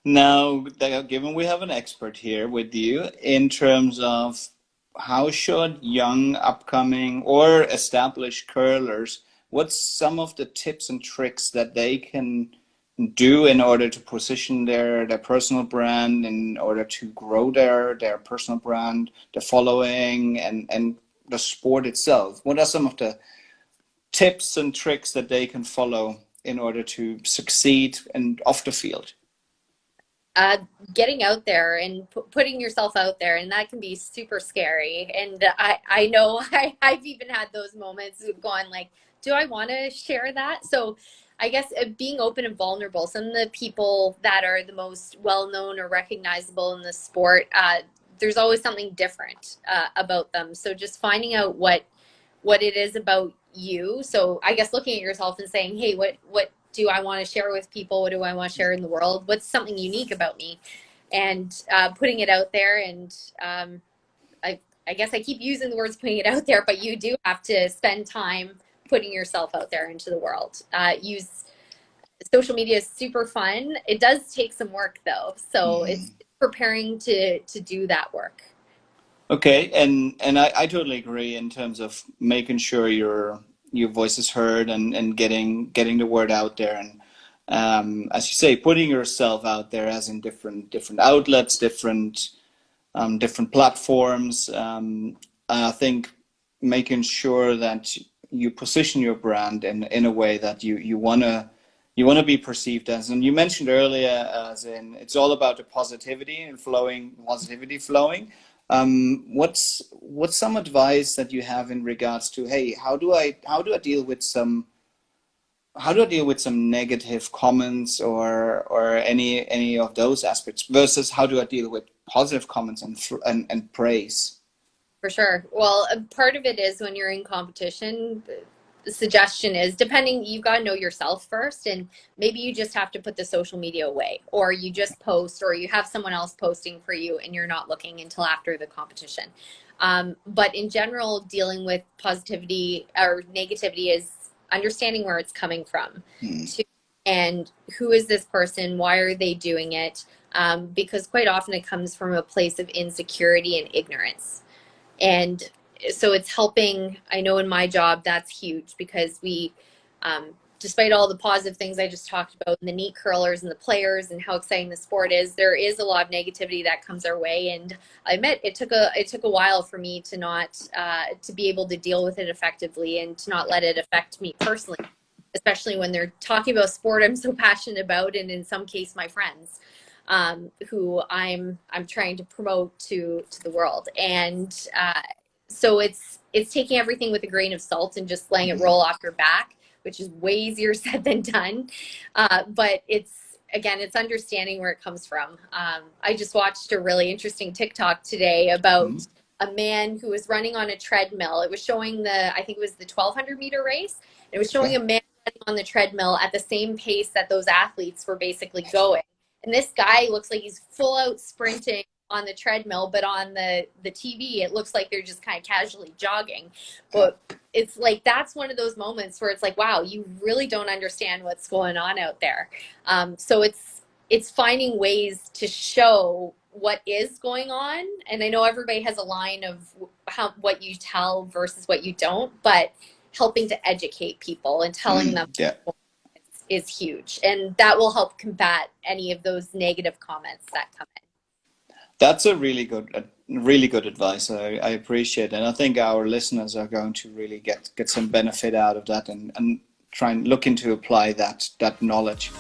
Now, given we have an expert here with you in terms of how should young, upcoming, or established curlers, what's some of the tips and tricks that they can do in order to position their personal brand, in order to grow their personal brand, the following, and the sport itself? What are some of the tips and tricks that they can follow in order to succeed and off the field? Getting out there and putting yourself out there, and that can be super scary. And I know I've even had those moments of going like, do I want to share that? So I guess being open and vulnerable. Some of the people that are the most well-known or recognizable in the sport, there's always something different about them. So just finding out what it is about you. So I guess looking at yourself and saying, hey, what do I want to share with people? What do I want to share in the world? What's something unique about me? And putting it out there. And I guess I keep using the words putting it out there, but you do have to spend time putting yourself out there into the world. Use social media is super fun. It does take some work though. So it's preparing to do that work. Okay, and I totally agree in terms of making sure your voice is heard and getting the word out there, and as you say, putting yourself out there as in different outlets, different platforms. I think making sure that you position your brand in a way that you wanna be perceived as. And you mentioned earlier, as in it's all about the positivity flowing. What's some advice that you have in regards to, hey, how do I deal with some negative comments or any of those aspects versus how do I deal with positive comments and praise? For sure. Well, part of it is when you're in competition, the suggestion is, depending, you've got to know yourself first, and maybe you just have to put the social media away, or you just post, or you have someone else posting for you and you're not looking until after the competition. But in general, dealing with positivity or negativity is understanding where it's coming from and who is this person, why are they doing it, because quite often it comes from a place of insecurity and ignorance. And so it's helping. I know in my job that's huge, because we despite all the positive things I just talked about, and the neat curlers and the players and how exciting the sport is, there is a lot of negativity that comes our way. And I admit it took a while for me to not to be able to deal with it effectively and to not let it affect me personally, especially when they're talking about sport I'm so passionate about, and in some case my friends who I'm trying to promote to the world. And so it's taking everything with a grain of salt and just letting it roll off your back, which is way easier said than done. But it's understanding where it comes from. I just watched a really interesting TikTok today about a man who was running on a treadmill. It was showing I think it was the 1,200 meter race. It was showing a man running on the treadmill at the same pace that those athletes were basically going. And this guy looks like he's full out sprinting on the treadmill, but on the TV, it looks like they're just kind of casually jogging. But it's like, that's one of those moments where it's like, wow, you really don't understand what's going on out there. So it's finding ways to show what is going on. And I know everybody has a line of what you tell versus what you don't, but helping to educate people and telling them is huge. And that will help combat any of those negative comments that come in. That's a really good advice. I appreciate it. And I think our listeners are going to really get some benefit out of that and try and look into apply that knowledge.